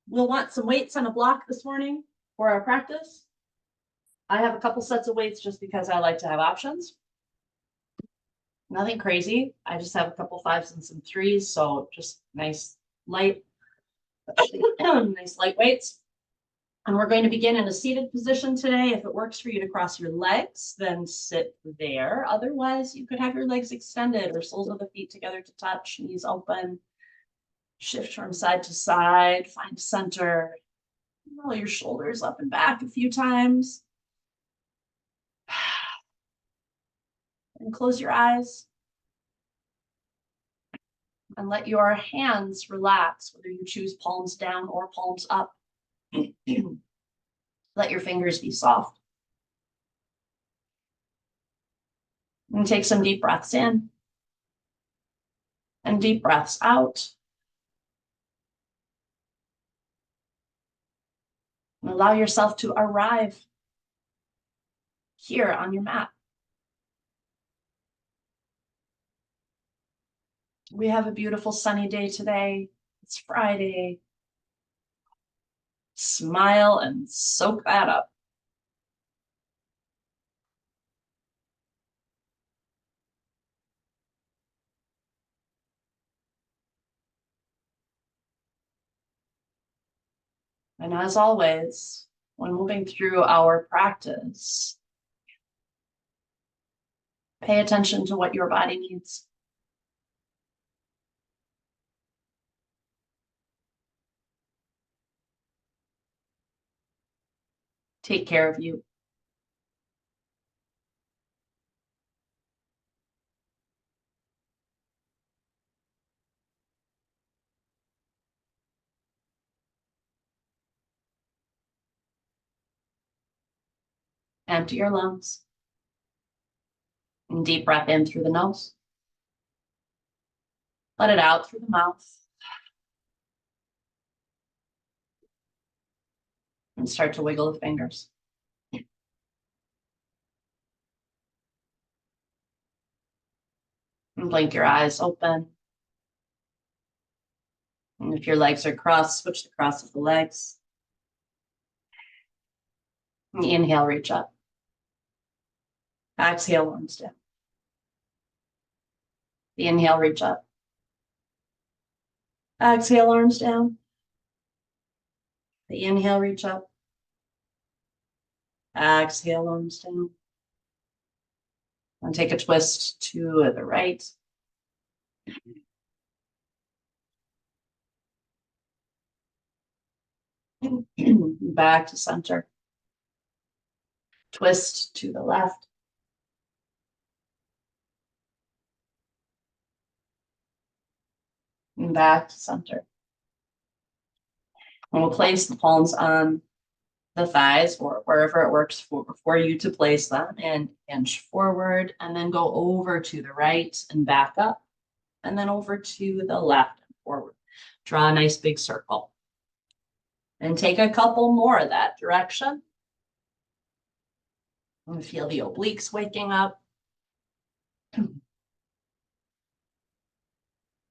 We'll want some weights on a block this morning for our practice. I have a couple sets of weights just because I like to have options. Nothing crazy. I just have a couple fives and some threes, so just nice light, nice light weights. And we're going to begin in a seated position today. If it works for you to cross your legs, then sit there. Otherwise, you could have your legs extended or soles of the feet together to touch, knees open. Shift from side to side, find center. Roll your shoulders up and back a few times. And close your eyes. And let your hands relax, whether you choose palms down or palms up. Let your fingers be soft. And take some deep breaths in and deep breaths out. And allow yourself to arrive here on your mat. We have a beautiful sunny day today. It's Friday. Smile and soak that up. And as always, when moving through our practice, pay attention to what your body needs. Take care of you. Empty your lungs. And deep breath in through the nose. Let it out through the mouth. And start to wiggle the fingers. And blink your eyes open. And if your legs are crossed, switch the cross of the legs. And inhale, reach up. Exhale, arms down. The inhale, reach up. Exhale, arms down. The inhale, reach up. Exhale, arms down. And take a twist to the right. Back to center. Twist to the left. And back to center. And we'll place the palms on the thighs or wherever it works for you to place them, and inch forward and then go over to the right and back up and then over to the left and forward. Draw a nice big circle and take a couple more of that direction. And feel the obliques waking up.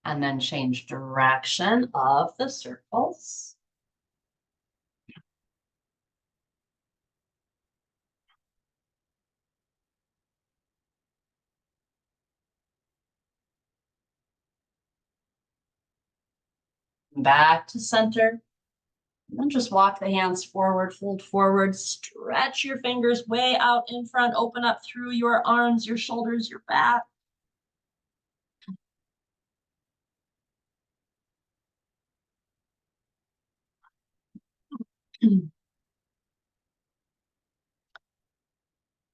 And then change direction of the circles. Back to center. And then just walk the hands forward, fold forward, stretch your fingers way out in front, open up through your arms, your shoulders, your back.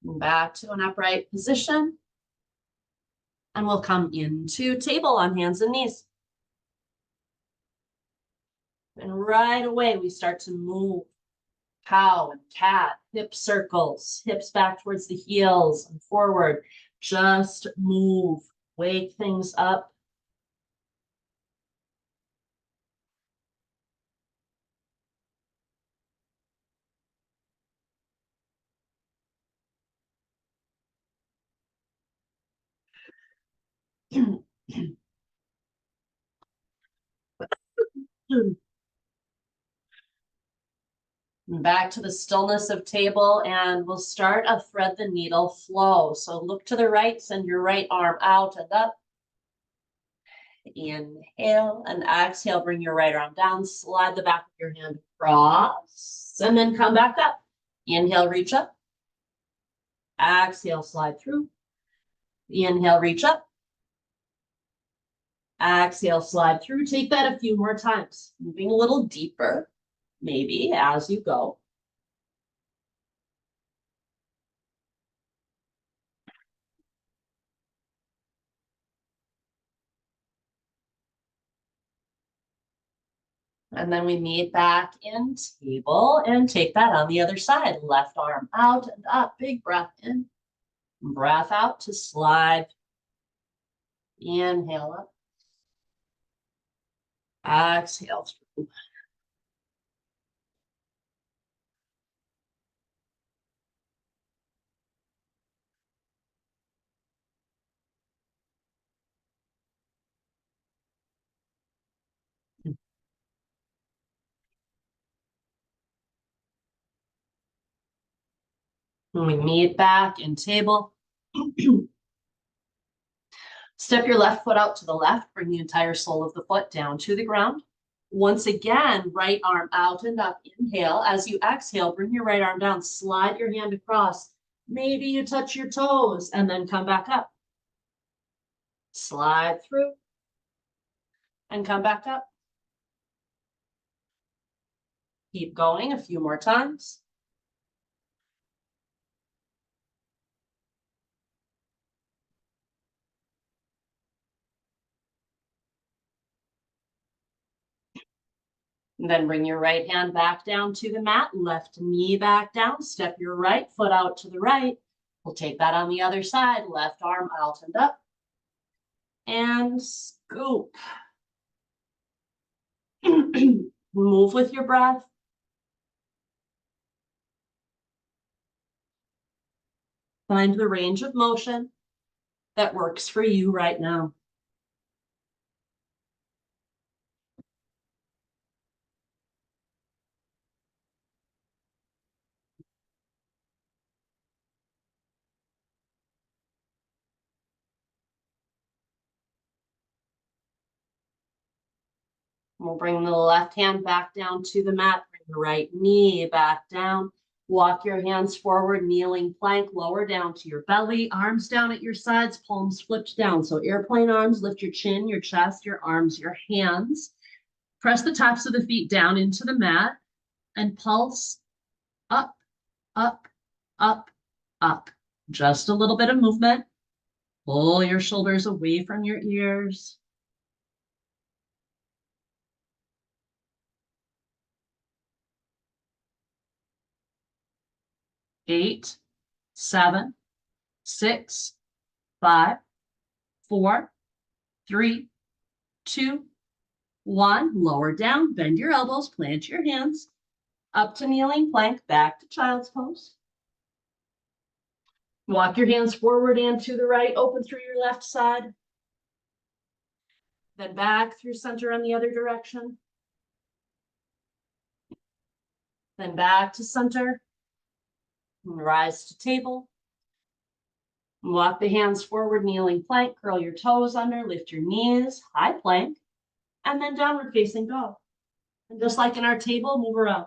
Back to an upright position. And we'll come into table on hands and knees. And right away, we start to move. Cow and cat, hip circles, hips back towards the heels and forward. Just move, wake things up. Back to the stillness of table, and we'll start a thread the needle flow. So look to the right, send your right arm out and up. Inhale and exhale, bring your right arm down, slide the back of your hand across, and then come back up. Inhale, reach up. Exhale, slide through. Inhale, reach up. Exhale, slide through. Take that a few more times, moving a little deeper, maybe as you go. And then we meet back in table and take that on the other side. Left arm out and up. Big breath in. Breath out to slide. Inhale up. Exhale through. When we meet back in table, step your left foot out to the left, bring the entire sole of the foot down to the ground. Once again, right arm out and up, inhale. As you exhale, bring your right arm down, slide your hand across. Maybe you touch your toes and then come back up. Slide through and come back up. Keep going a few more times. And then bring your right hand back down to the mat, left knee back down, step your right foot out to the right. We'll take that on the other side, left arm out and up. And scoop. Move with your breath. Find the range of motion that works for you right now. We'll bring the left hand back down to the mat, bring the right knee back down. Walk your hands forward, kneeling plank, lower down to your belly, arms down at your sides, palms flipped down. So airplane arms, lift your chin, your chest, your arms, your hands. Press the tops of the feet down into the mat and pulse up, up, up, up. Just a little bit of movement. Pull your shoulders away from your ears. 8, 7, 6, 5, 4, 3, 2, 1. Lower down, bend your elbows, plant your hands. Up to kneeling plank, back to child's pose. Walk your hands forward and to the right, open through your left side. Then back through center on the other direction. Then back to center. And rise to table. Walk the hands forward, kneeling plank, curl your toes under, lift your knees, high plank, and then downward facing dog. And just like in our table, move around.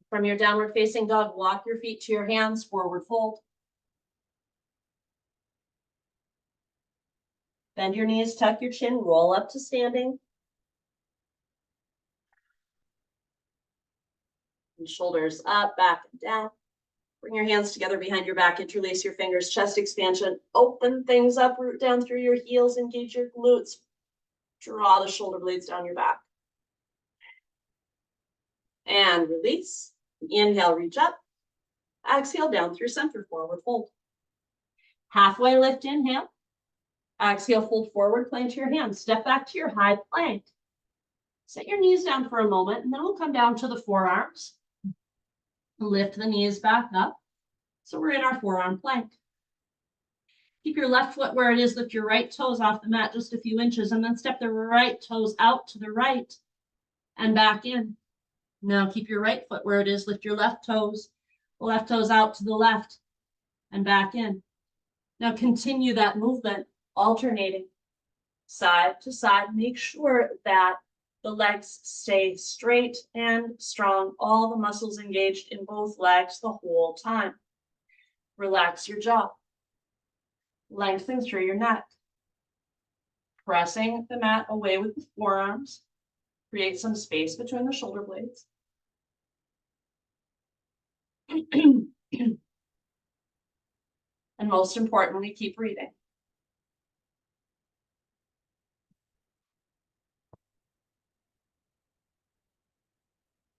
From your downward facing dog, walk your feet to your hands, forward fold. Bend your knees, tuck your chin, roll up to standing. And shoulders up, back and down. Bring your hands together behind your back, interlace your fingers, chest expansion, open things up, root down through your heels, engage your glutes. Draw the shoulder blades down your back. And release. Inhale, reach up. Exhale, down through center, forward fold. Halfway lift, inhale. Exhale, fold forward, plant your hands. Step back to your high plank. Set your knees down for a moment, and then we'll come down to the forearms. Lift the knees back up. So we're in our forearm plank. Keep your left foot where it is. Lift your right toes off the mat just a few inches and then step the right toes out to the right and back in. Now keep your right foot where it is. Lift your left toes out to the left and back in. Now continue that movement, alternating side to side. Make sure that the legs stay straight and strong. All the muscles engaged in both legs the whole time. Relax your jaw. Lengthen through your neck. Pressing the mat away with the forearms. Create some space between the shoulder blades. And most importantly, keep breathing.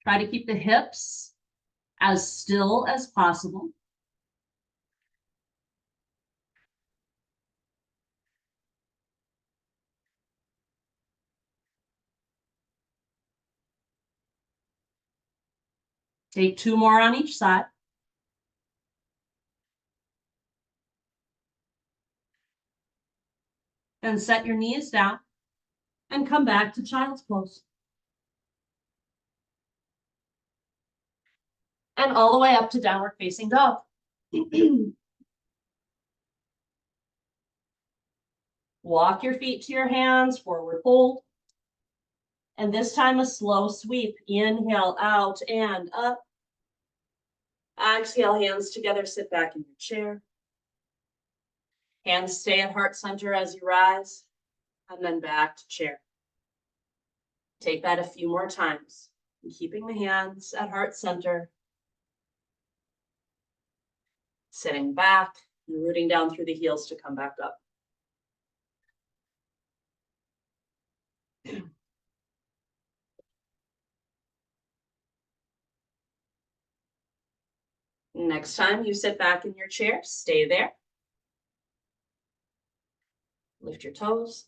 Try to keep the hips as still as possible. Take 2 more on each side. Then set your knees down and come back to child's pose. And all the way up to downward facing dog. Walk your feet to your hands, forward fold. And this time a slow sweep. Inhale out and up. Exhale, hands together, sit back in your chair. Hands stay at heart center as you rise, and then back to chair. Take that a few more times, keeping the hands at heart center. Sitting back and rooting down through the heels to come back up. Next time you sit back in your chair, stay there. Lift your toes.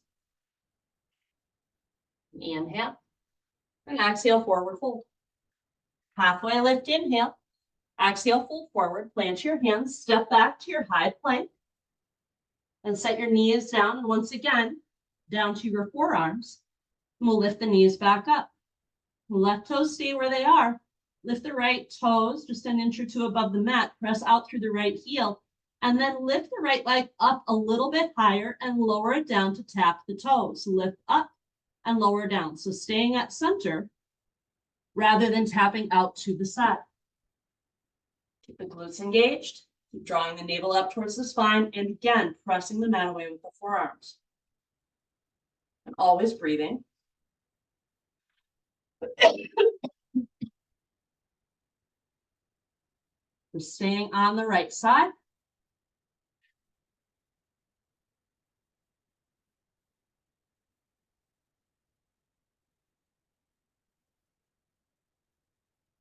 Inhale. And exhale, forward fold. Halfway lift, inhale. Exhale, fold forward. Plant your hands. Step back to your high plank. And set your knees down. And once again, down to your forearms. And we'll lift the knees back up. Left toes stay where they are. Lift the right toes just an inch or two above the mat. Press out through the right heel. And then lift the right leg up a little bit higher and lower it down to tap the toes. Lift up and lower down. So staying at center rather than tapping out to the side. Keep the glutes engaged. Keep drawing the navel up towards the spine. And again, pressing the mat away with the forearms. And always breathing. We're staying on the right side.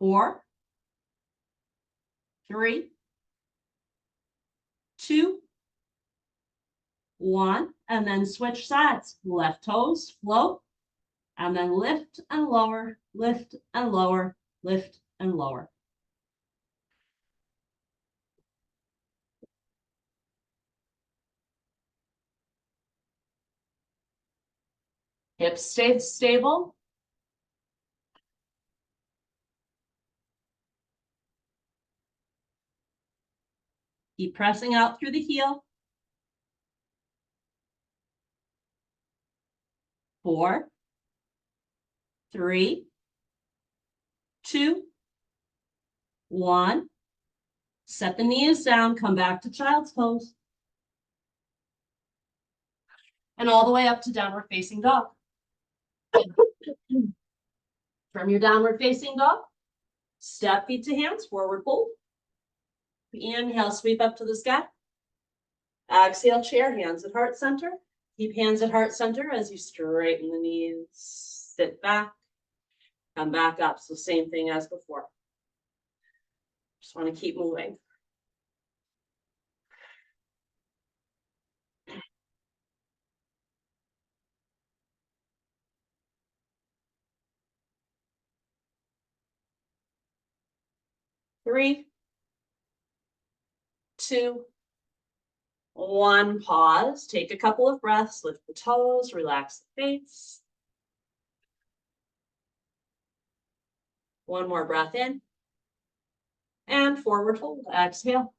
Four, three, two, one, and then switch sides. Left toes float, and then lift and lower, lift and lower, lift and lower. Hips stay stable. Keep pressing out through the heel. 4, 3, 2, 1. Set the knees down, come back to child's pose. And all the way up to downward facing dog. From your downward facing dog, step feet to hands, forward fold. Inhale, sweep up to the sky. Exhale, chair, hands at heart center. Keep hands at heart center as you straighten the knees. Sit back, come back up. So same thing as before. Just want to keep moving. Three, 2, 1, pause, take a couple of breaths, lift the toes, relax the face. One more breath in. And forward fold, exhale.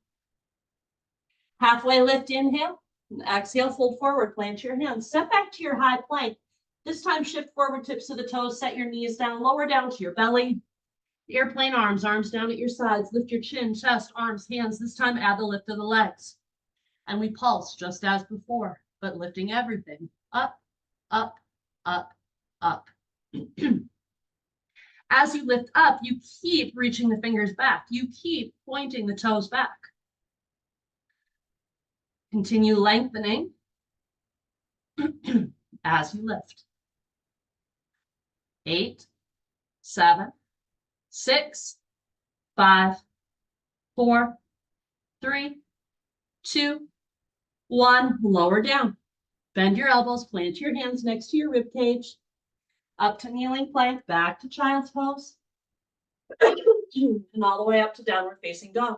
Halfway lift, inhale. Exhale, fold forward, plant your hands. Step back to your high plank. This time, shift forward, tips to the toes, set your knees down, lower down to your belly. Airplane arms down at your sides. Lift your chin, chest, arms, hands. This time, add the lift of the legs. And we pulse just as before, but lifting everything up, up, up, up. As you lift up, you keep reaching the fingers back. You keep pointing the toes back. Continue lengthening as you lift. 8, 7, 6, 5, 4, 3, 2, 1. Lower down. Bend your elbows, plant your hands next to your rib cage. Up to kneeling plank, back to child's pose. And all the way up to downward facing dog.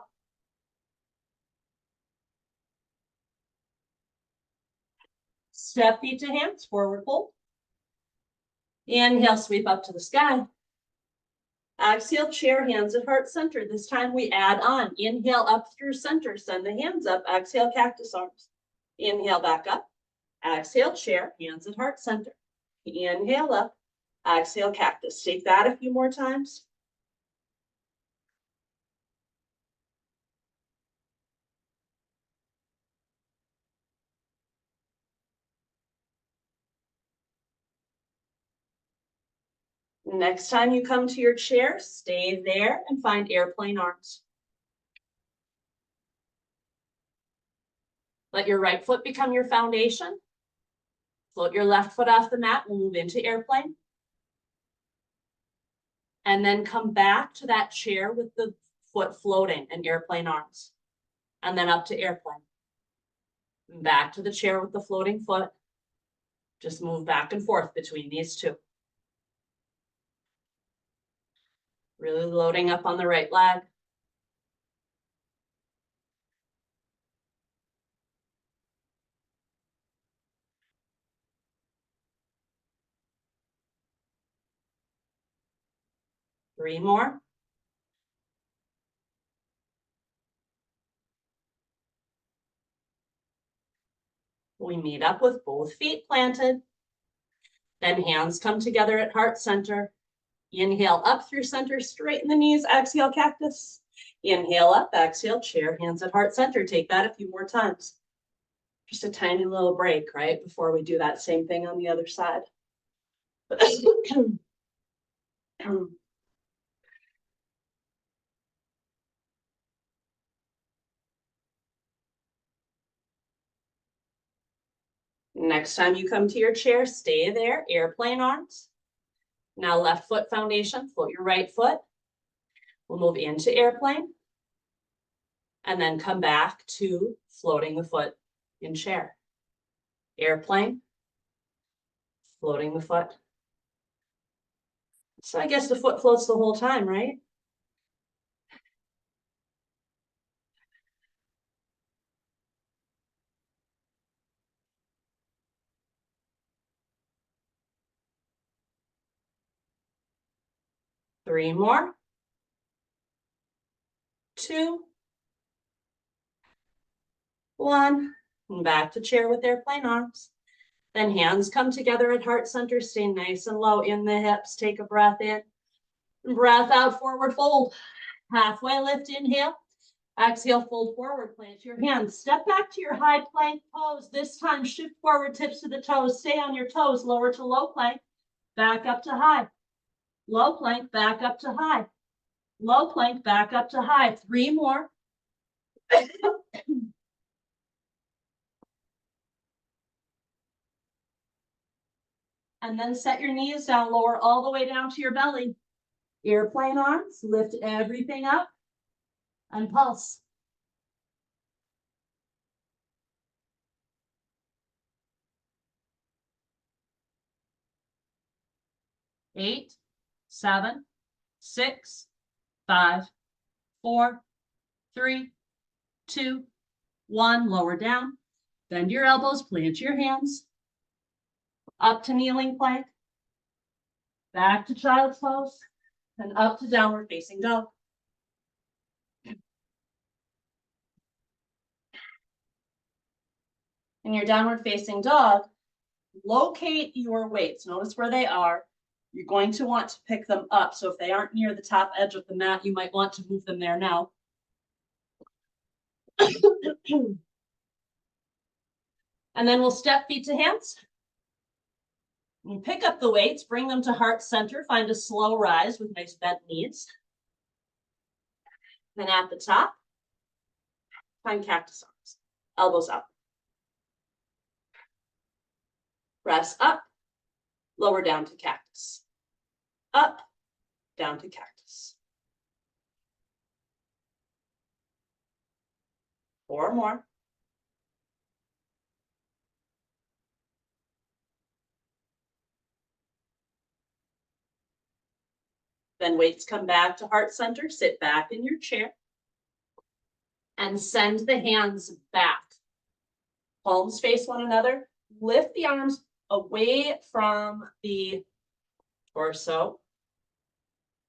Step feet to hands, forward fold. Inhale, sweep up to the sky. Exhale, chair, hands at heart center. This time we add on. Inhale up through center, send the hands up. Exhale, cactus arms. Inhale, back up. Exhale, chair, hands at heart center. Inhale up. Exhale, cactus. Take that a few more times. Next time you come to your chair, stay there and find airplane arms. Let your right foot become your foundation. Float your left foot off the mat. We'll move into airplane. And then come back to that chair with the foot floating and airplane arms. And then up to airplane. Back to the chair with the floating foot. Just move back and forth between these two. Really loading up on the right leg. Three more. We meet up with both feet planted. Then hands come together at heart center. Inhale up through center, straighten the knees. Exhale, cactus. Inhale up, exhale, chair, hands at heart center. Take that a few more times. Just a tiny little break, right? Before we do that same thing on the other side. Next time you come to your chair, stay there, airplane arms. Now left foot foundation, float your right foot. We'll move into airplane. And then come back to floating the foot in chair. Airplane, floating the foot. So I guess the foot floats the whole time, right? Three more. 2, 1. And back to chair with airplane arms. Then hands come together at heart center. Stay nice and low in the hips. Take a breath in. Breath out, forward fold. Halfway lift, inhale. Exhale, fold forward, plant your hands. Step back to your high plank pose. This time, shift forward, tips to the toes. Stay on your toes, lower to low plank. Back up to high. Low plank, back up to high. Low plank, back up to high. 3 more. And then set your knees down, lower all the way down to your belly. Airplane arms, lift everything up and pulse. 8, 7, 6, 5, 4, 3, 2, 1, lower down, bend your elbows, plant your hands, up to kneeling plank, back to child's pose, and up to downward facing dog. In your downward facing dog, locate your weights. Notice where they are. You're going to want to pick them up. So if they aren't near the top edge of the mat, you might want to move them there now. And then we'll step feet to hands. And pick up the weights, bring them to heart center, find a slow rise with nice bent knees. Then at the top, find cactus arms, elbows up. Press up, lower down to cactus. Up, down to cactus. 4 more. Then weights come back to heart center, sit back in your chair. And send the hands back. Palms face one another. Lift the arms away from the torso.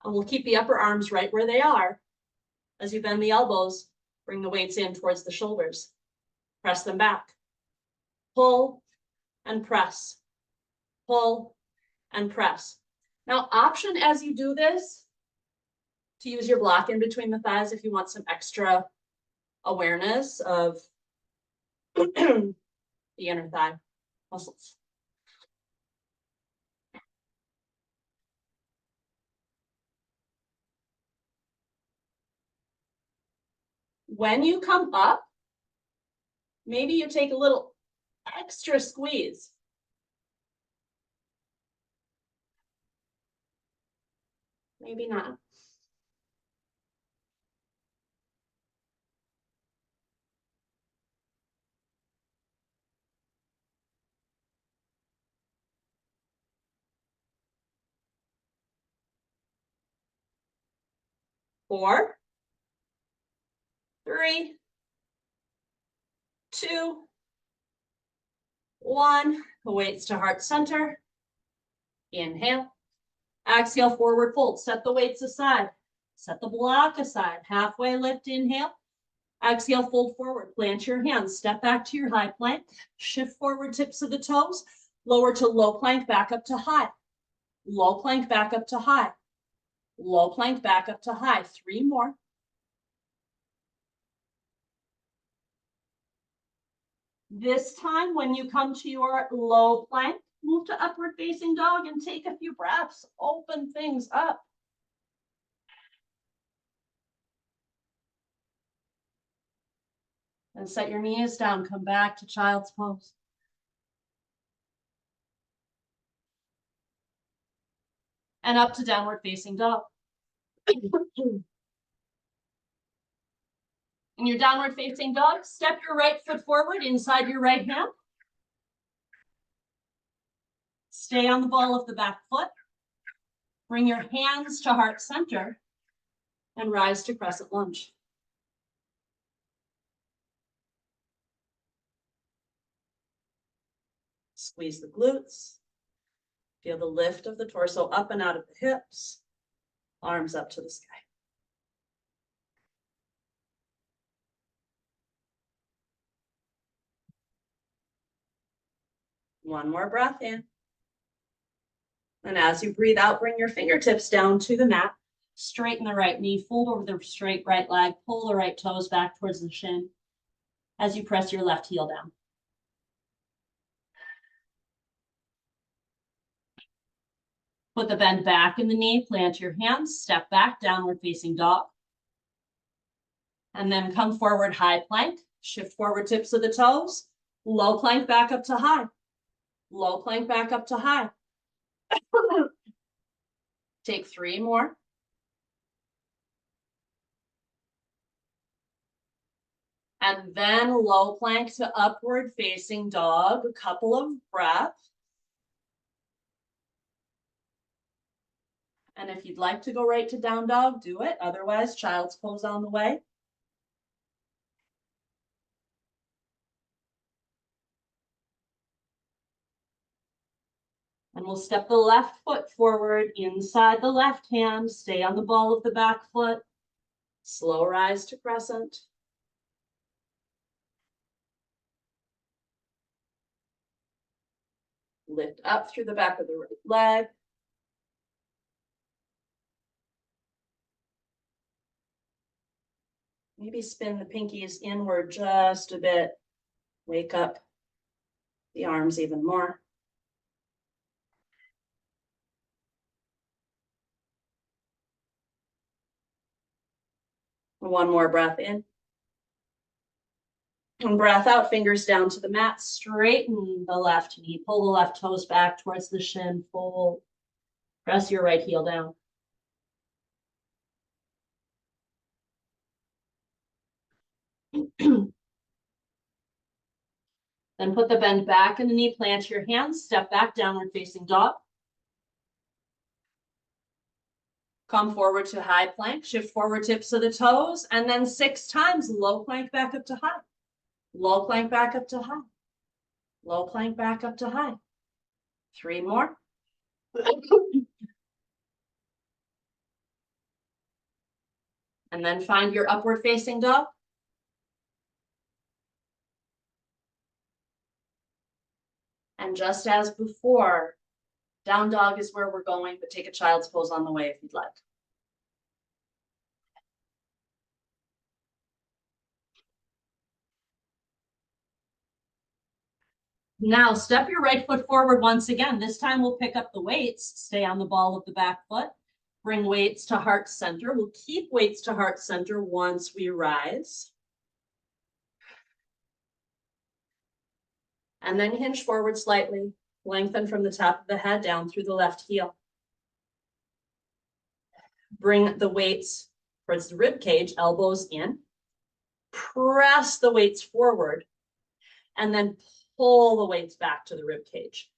And we'll keep the upper arms right where they are. As you bend the elbows, bring the weights in towards the shoulders. Press them back. Pull and press. Pull and press. Now, option as you do this to use your block in between the thighs if you want some extra awareness of the inner thigh muscles. When you come up, maybe you take a little extra squeeze. Maybe not. Four, 3, 2, 1. Weights to heart center. Inhale. Exhale, forward fold. Set the weights aside. Set the block aside. Halfway lift, inhale. Exhale, fold forward. Plant your hands. Step back to your high plank. Shift forward tips of the toes. Lower to low plank, back up to high. Low plank, back up to high. Low plank, back up to high. 3 more. This time, when you come to your low plank, move to upward facing dog and take a few breaths. Open things up. And set your knees down. Come back to child's pose. And up to downward facing dog. In your downward facing dog, step your right foot forward inside your right hand. Stay on the ball of the back foot. Bring your hands to heart center and rise to crescent lunge. Squeeze the glutes. Feel the lift of the torso up and out of the hips. Arms up to the sky. One more breath in. And as you breathe out, bring your fingertips down to the mat. Straighten the right knee, fold over the straight right leg, pull the right toes back towards the shin as you press your left heel down. Put the bend back in the knee, plant your hands, step back, downward facing dog. And then come forward, high plank, shift forward tips of the toes, low plank back up to high, low plank back up to high. Take 3 more. And then low plank to upward facing dog, a couple of breaths. And if you'd like to go right to down dog, do it. Otherwise, child's pose on the way. we'll step the left foot forward inside the left hand, stay on the ball of the back foot, slow rise to crescent. Lift up through the back of the right leg. Maybe spin the pinkies inward just a bit. Wake up the arms even more. One more breath in. And breath out, fingers down to the mat. Straighten the left knee. Pull the left toes back towards the shin. Fold. Press your right heel down. Then put the bend back in the knee, plant your hands, step back, downward facing dog. Come forward to high plank, shift forward tips of the toes, and then 6 times low plank back up to high. Low plank back up to high. Low plank back up to high. 3 more. And then find your upward facing dog. And just as before, down dog is where we're going, but take a child's pose on the way if you'd like. Now step your right foot forward once again. This time we'll pick up the weights, stay on the ball of the back foot, bring weights to heart center. We'll keep weights to heart center once we rise. And then hinge forward slightly, lengthen from the top of the head down through the left heel. Bring the weights towards the rib cage, elbows in. Press the weights forward and then pull the weights back to the rib cage.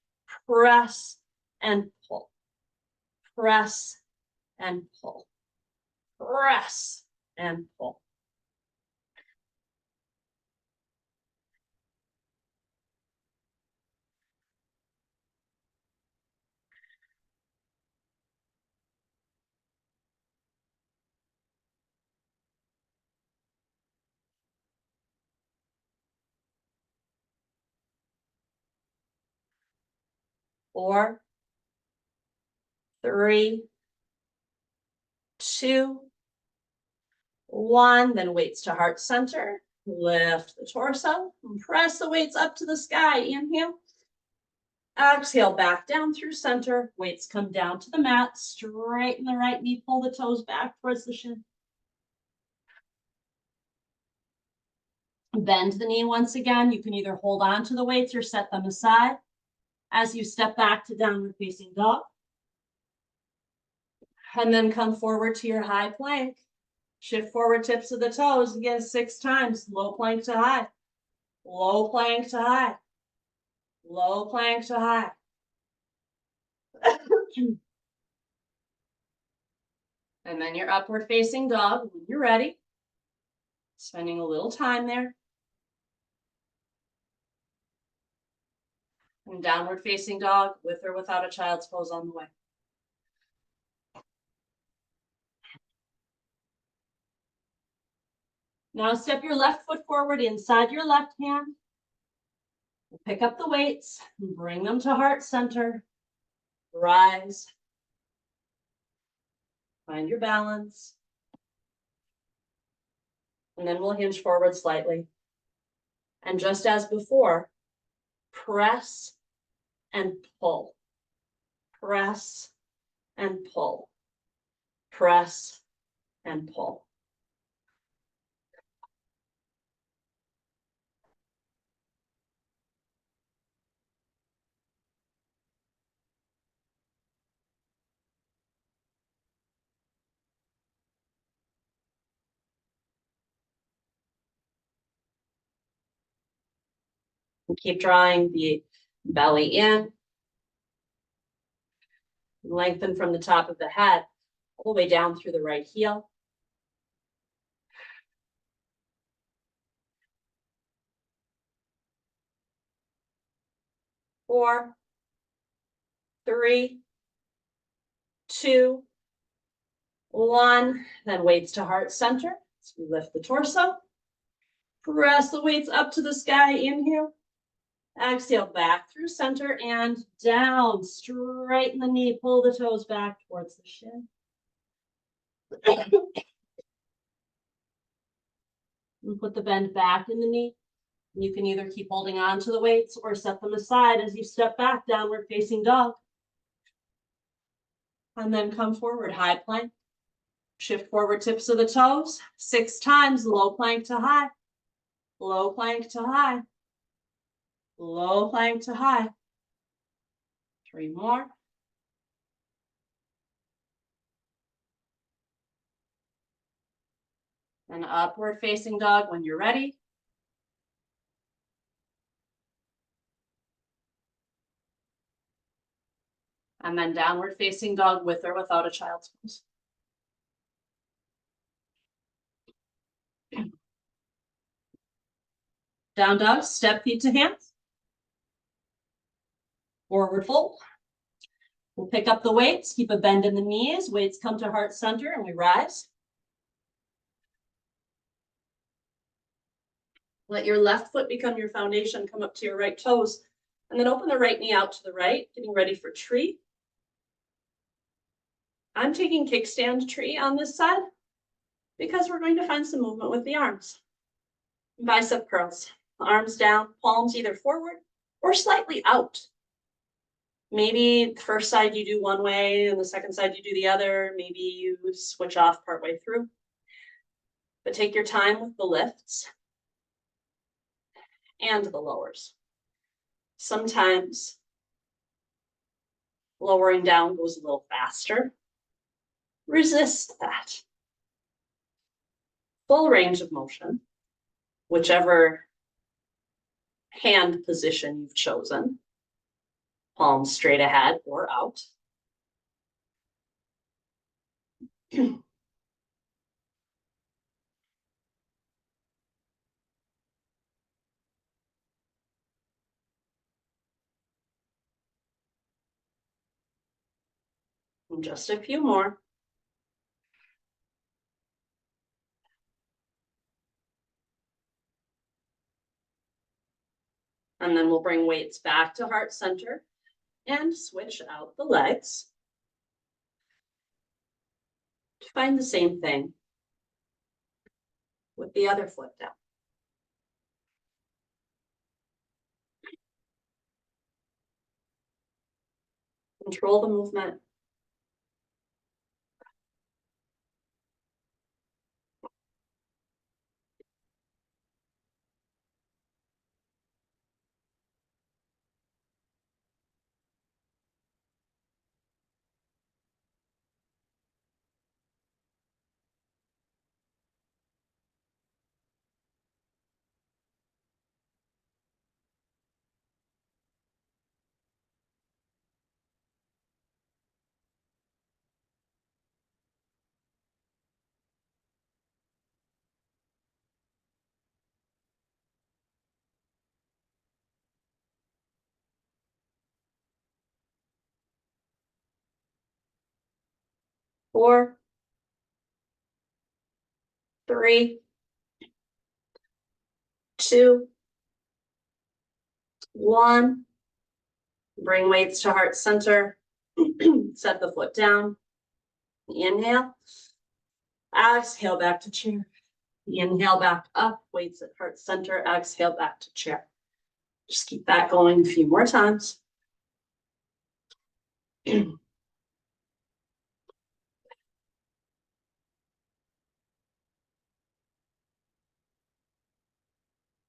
Press and pull. Press and pull. Press and pull. Four, 3, 2, 1. Then weights to heart center. Lift the torso and press the weights up to the sky. Inhale. Exhale, back down through center. Weights come down to the mat. Straighten the right knee. Pull the toes back towards the shin. Bend the knee once again. You can either hold on to the weights or set them aside as you step back to downward facing dog. And then come forward to your high plank. Shift forward tips of the toes. Again, 6 times. Low plank to high. Low plank to high. Low plank to high. And then your upward facing dog when you're ready. Spending a little time there. And downward facing dog with or without a child's pose on the way. Now step your left foot forward inside your left hand. Pick up the weights and bring them to heart center. Rise. Find your balance. And then we'll hinge forward slightly. And just as before, press and pull. Press and pull. Press and pull. And keep drawing the belly in. Lengthen from the top of the head all the way down through the right heel. 4, 3, 2, 1. Then weights to heart center. So we lift the torso. Press the weights up to the sky. Inhale. Exhale, back through center and down. Straighten the knee. Pull the toes back towards the shin. And put the bend back in the knee. You can either keep holding on to the weights or set them aside as you step back, downward facing dog. And then come forward, high plank. Shift forward tips of the toes. 6 times, low plank to high. Low plank to high. Low plank to high. 3 more. And upward facing dog when you're ready. And then downward facing dog with or without a child's pose. Down dog, step feet to hands. Forward fold. We'll pick up the weights, keep a bend in the knees. Weights come to heart center and we rise. Let your left foot become your foundation. Come up to your right toes. And then open the right knee out to the right, getting ready for tree. I'm taking kickstand tree on this side because we're going to find some movement with the arms. Bicep curls, arms down, palms either forward or slightly out. Maybe the first side you do one way and the second side you do the other. Maybe you switch off partway through. But take your time with the lifts and the lowers. Sometimes lowering down goes a little faster. Resist that. Full range of motion, whichever hand position you've chosen, palms straight ahead or out. And just a few more. And then we'll bring weights back to heart center and switch out the legs to find the same thing with the other foot down. Control the movement. Four, 3, 2, 1. Bring weights to heart center. Set the foot down. Inhale. Exhale back to chair. Inhale back up. Weights at heart center. Exhale back to chair. Just keep that going a few more times.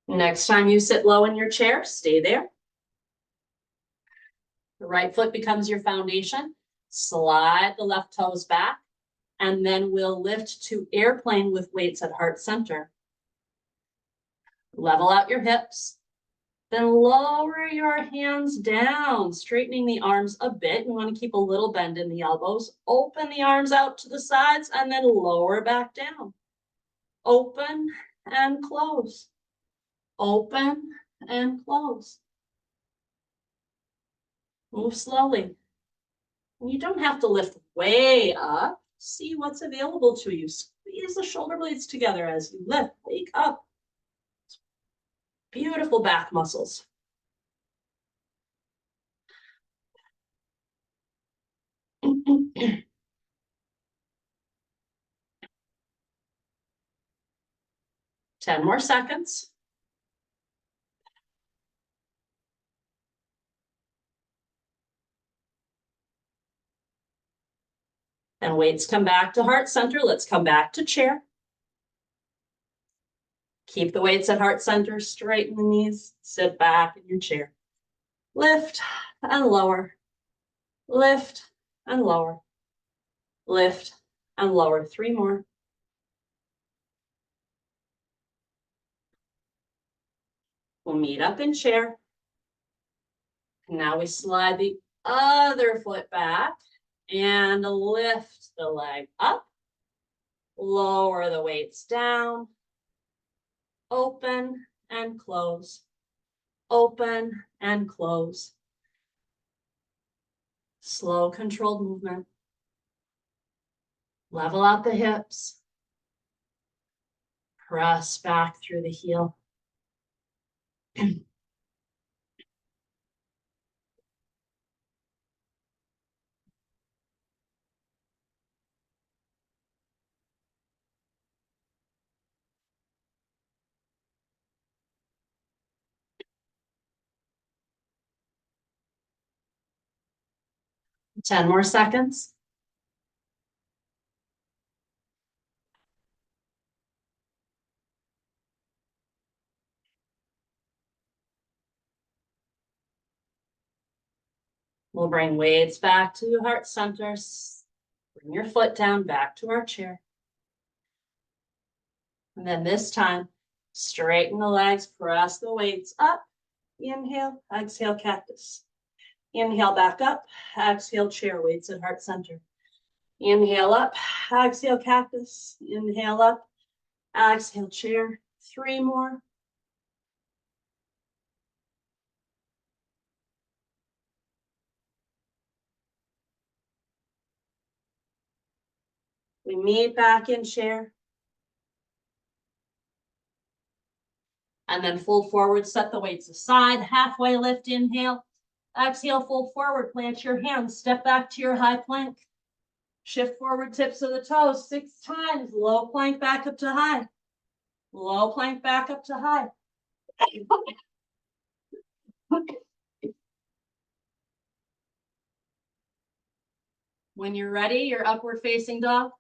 Next time you sit low in your chair, stay there. The right foot becomes your foundation. Slide the left toes back, and then we'll lift to airplane with weights at heart center. Level out your hips. Then lower your hands down, straightening the arms a bit. You want to keep a little bend in the elbows. Open the arms out to the sides and then lower back down. Open and close. Open and close. Move slowly. You don't have to lift way up. See what's available to you. Squeeze the shoulder blades together as you lift. Wake up. Beautiful back muscles. Ten more seconds. And weights come back to heart center. Let's come back to chair. Keep the weights at heart center, straighten the knees, sit back in your chair. Lift and lower, lift and lower, lift and lower. 3 more. We'll meet up in chair. Now we slide the other foot back and lift the leg up, lower the weights down, open and close, open and close. Slow, controlled movement. Level out the hips. Press back through the heel. 10 more seconds. We'll bring weights back to heart center. Bring your foot down back to our chair. And then this time, straighten the legs, press the weights up. Inhale, exhale, cactus. Inhale, back up. Exhale, chair, weights at heart center. Inhale up, exhale, cactus. Inhale up, exhale, chair. 3 more. We meet back in chair. And then fold forward, set the weights aside, halfway lift, inhale. Exhale, fold forward, plant your hands, step back to your high plank. Shift forward, tips of the toes 6 times. Low plank back up to high. Low plank back up to high. When you're ready, your upward facing dog.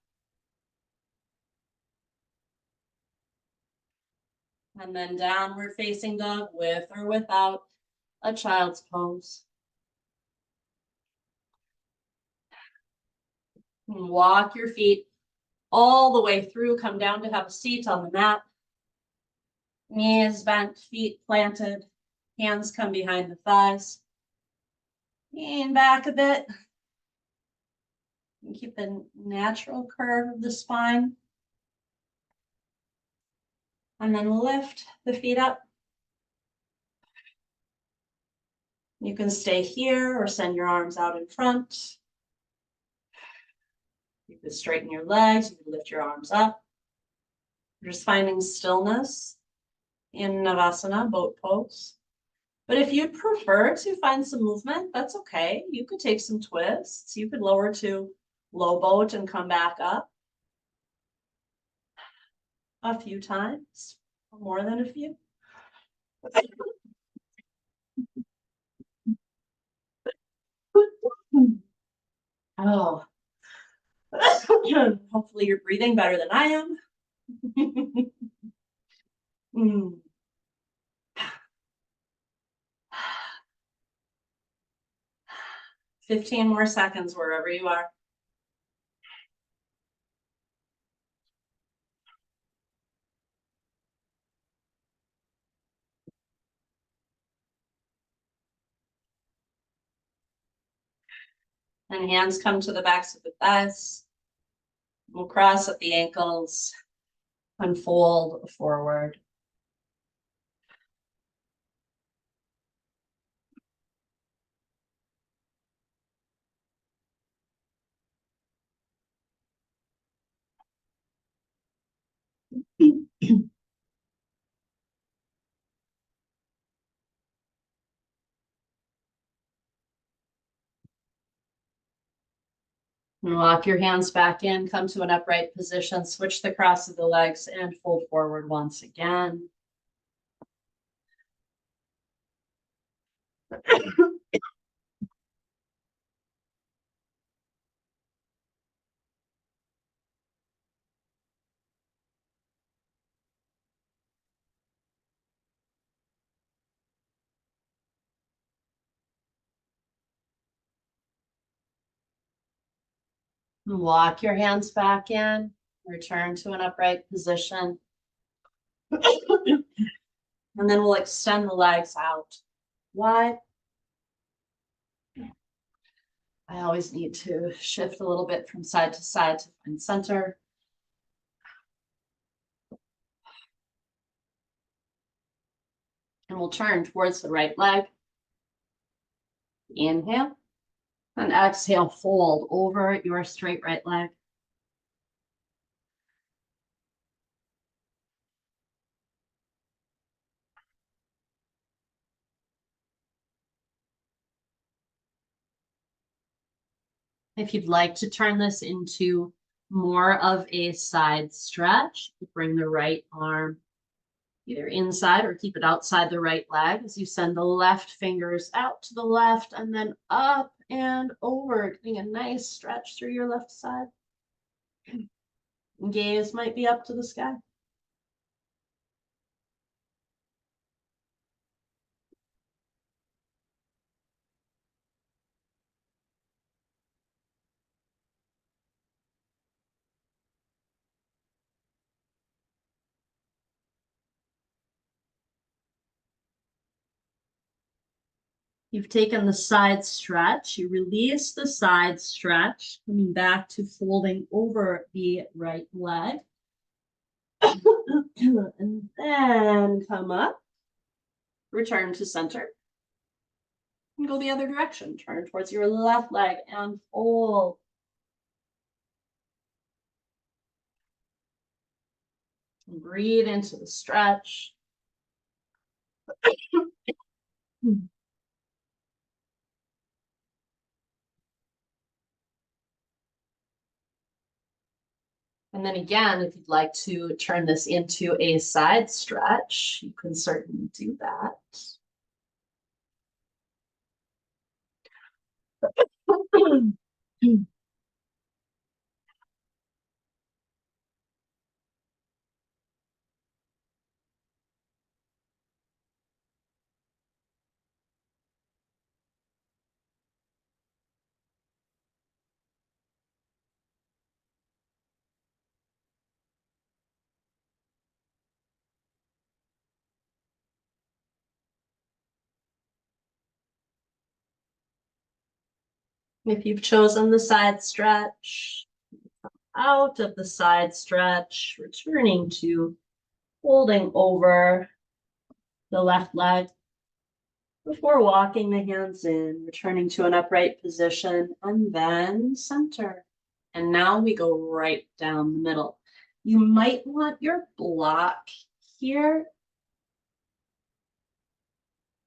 And then downward facing dog with or without a child's pose. And walk your feet all the way through. Come down to have a seat on the mat. Knees bent, feet planted. Hands come behind the thighs. Lean back a bit. And keep the natural curve of the spine. And then lift the feet up. You can stay here or send your arms out in front. You can straighten your legs, you can lift your arms up. You're just finding stillness in Navasana, boat pose. But if you'd prefer to find some movement, that's okay. You could take some twists. You could lower to low boat and come back up a few times, more than a few. Oh, hopefully you're breathing better than I am. 15 more seconds wherever you are. And hands come to the backs of the thighs. We'll cross at the ankles and fold forward. And walk your hands back in, come to an upright position, switch the cross of the legs and fold forward once again. Walk your hands back in, return to an upright position. And then we'll extend the legs out wide. I always need to shift a little bit from side to side to find center. And we'll turn towards the right leg. Inhale. And exhale, fold over your straight right leg. If you'd like to turn this into more of a side stretch, bring the right arm either inside or keep it outside the right leg as you send the left fingers out to the left and then up and over, getting a nice stretch through your left side. Gaze might be up to the sky. You've taken the side stretch, you release the side stretch, coming back to folding over the right leg. And then come up, return to center, and go the other direction. Turn towards your left leg and fold. And breathe into the stretch. And then again, if you'd like to turn this into a side stretch, you can certainly do that. If you've chosen the side stretch, out of the side stretch, returning to folding over the left leg before walking the hands in, returning to an upright position, and then center. And now we go right down the middle. You might want your block here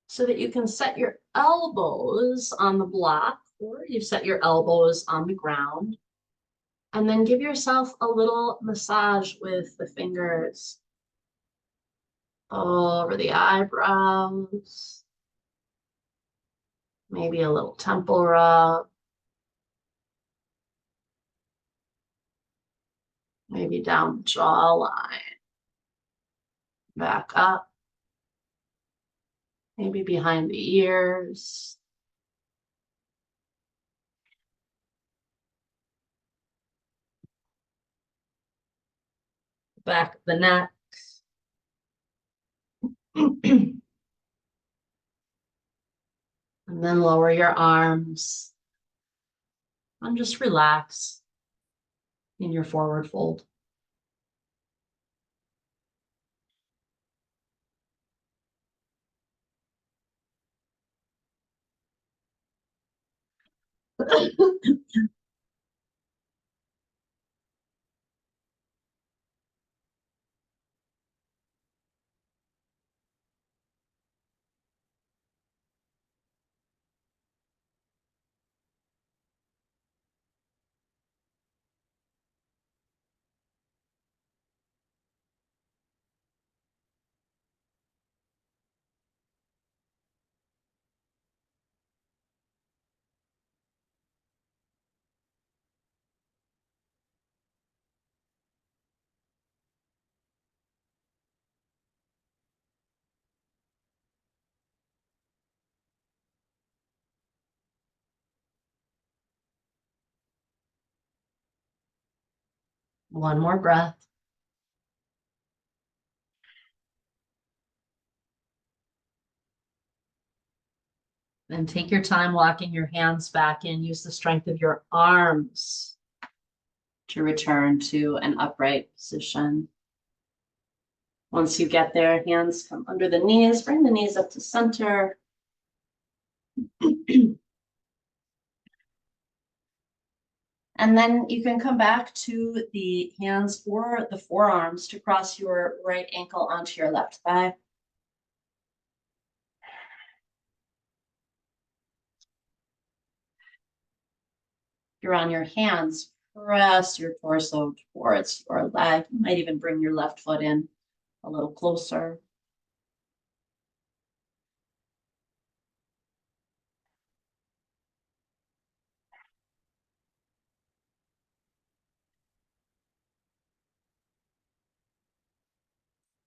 so that you can set your elbows on the block, or you set your elbows on the ground. And then give yourself a little massage with the fingers over the eyebrows. Maybe a little temple rub. Maybe down the jawline. Back up. Maybe behind the ears. Back of the neck. And then lower your arms. And just relax in your forward fold. One more breath. And take your time walking your hands back in. Use the strength of your arms to return to an upright position. Once you get there, hands come under the knees. Bring the knees up to center. And then you can come back to the hands or the forearms to cross your right ankle onto your left thigh. You're on your hands, press your torso towards your leg. You might even bring your left foot in a little closer.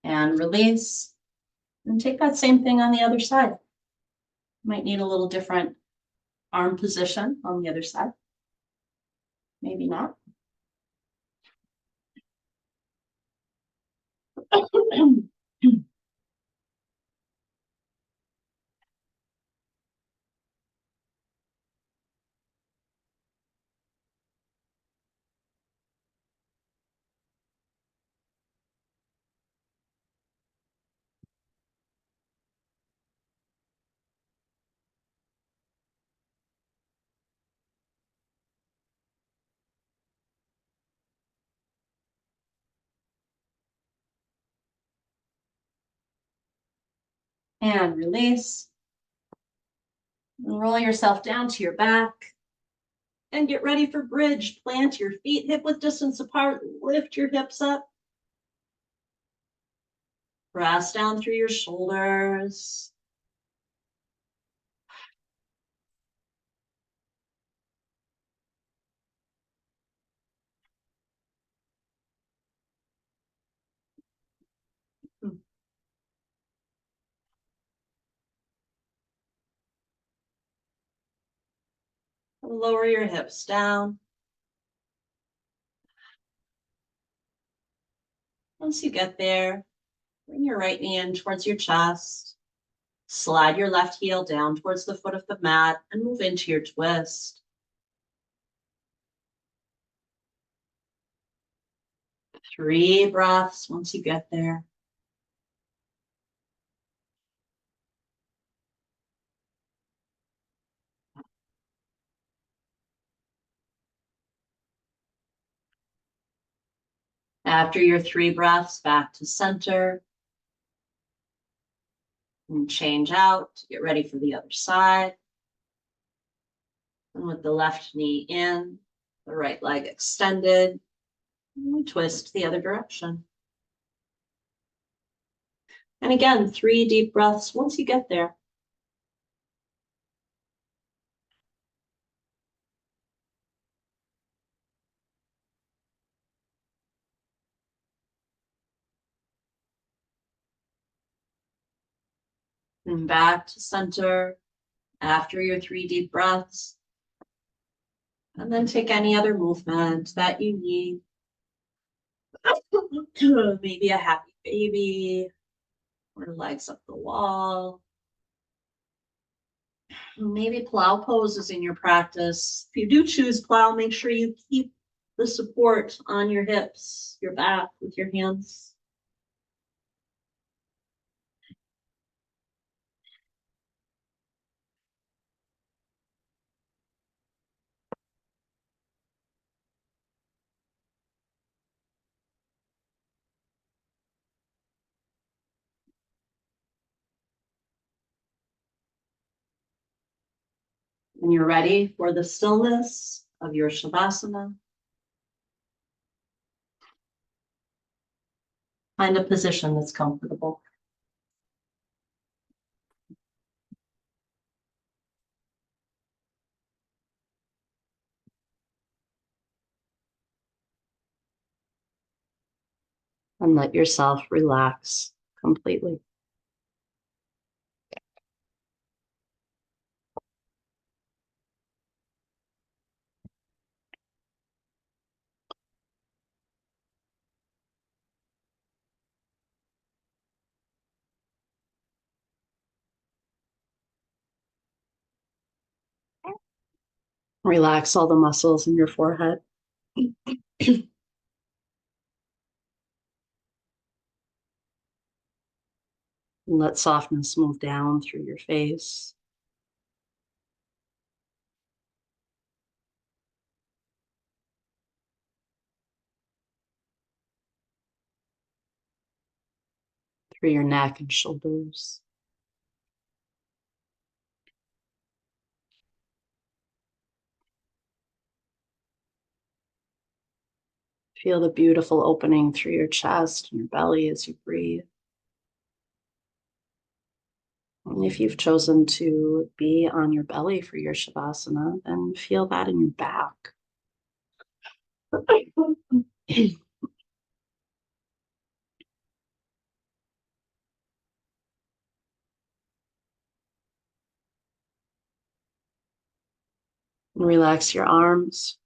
And release. And take that same thing on the other side. Might need a little different arm position on the other side. Maybe not. And release. And roll yourself down to your back. And get ready for bridge. Plant your feet hip width distance apart. Lift your hips up. Press down through your shoulders. Lower your hips down. Once you get there, bring your right knee in towards your chest. Slide your left heel down towards the foot of the mat and move into your twist. 3 breaths once you get there. After your 3 breaths, back to center. And change out. Get ready for the other side. And with the left knee in, the right leg extended, and we twist the other direction. And again, 3 deep breaths once you get there. And back to center after your 3 deep breaths. And then take any other movement that you need. Maybe a happy baby or legs up the wall. Maybe plow poses in your practice. If you do choose plow, make sure you keep the support on your hips, your back with your hands. When you're ready for the stillness of your Shavasana, find a position that's comfortable. And let yourself relax completely. Relax all the muscles in your forehead. Let softness move down through your face. Through your neck and shoulders. Feel the beautiful opening through your chest and your belly as you breathe. And if you've chosen to be on your belly for your Shavasana, then feel that in your back. Relax your arms.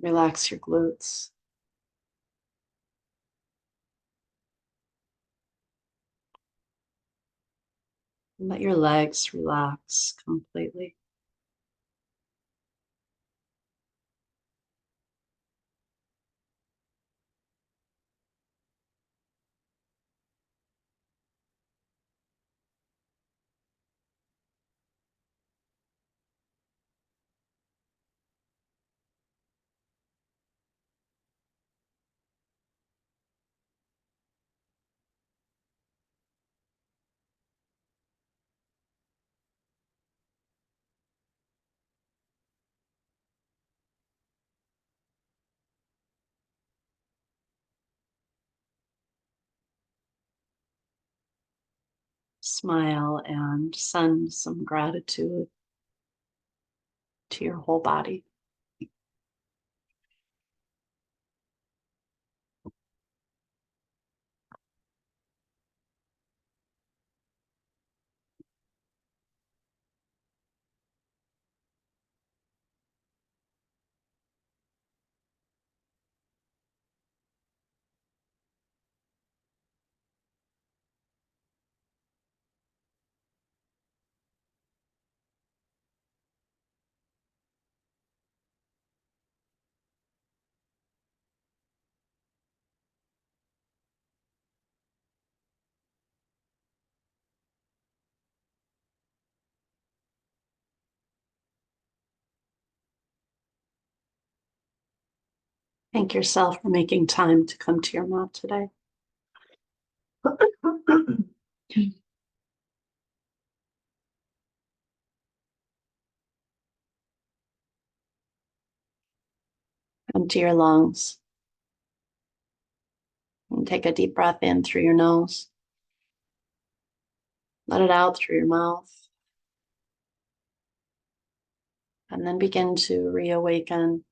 Relax your glutes. Let your legs relax completely. Smile and send some gratitude to your whole body. Thank yourself for making time to come to your mat today. Empty your lungs and take a deep breath in through your nose. Let it out through your mouth. And then begin to reawaken.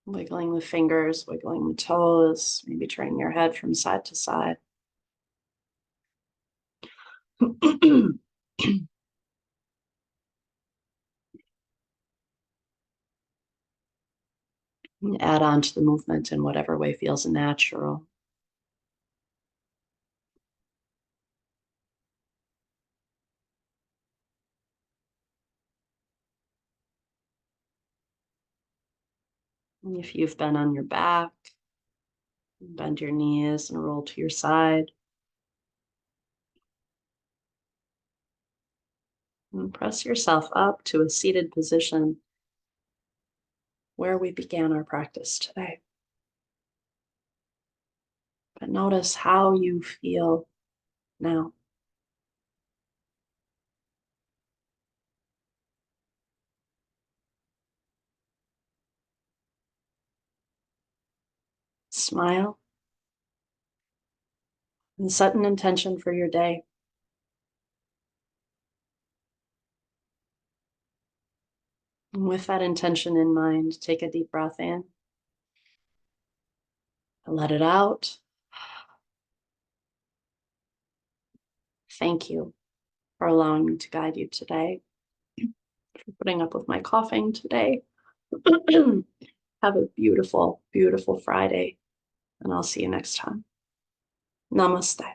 Wiggling the fingers, wiggling the toes, maybe turning your head from side to side. Add on to the movement in whatever way feels natural. If you've been on your back, bend your knees and roll to your side. And press yourself up to a seated position where we began our practice today. But notice how you feel now. Smile and set an intention for your day. And with that intention in mind, take a deep breath in and let it out. Thank you for allowing me to guide you today, for putting up with my coughing today. Have a beautiful, beautiful Friday, and I'll see you next time. Namaste.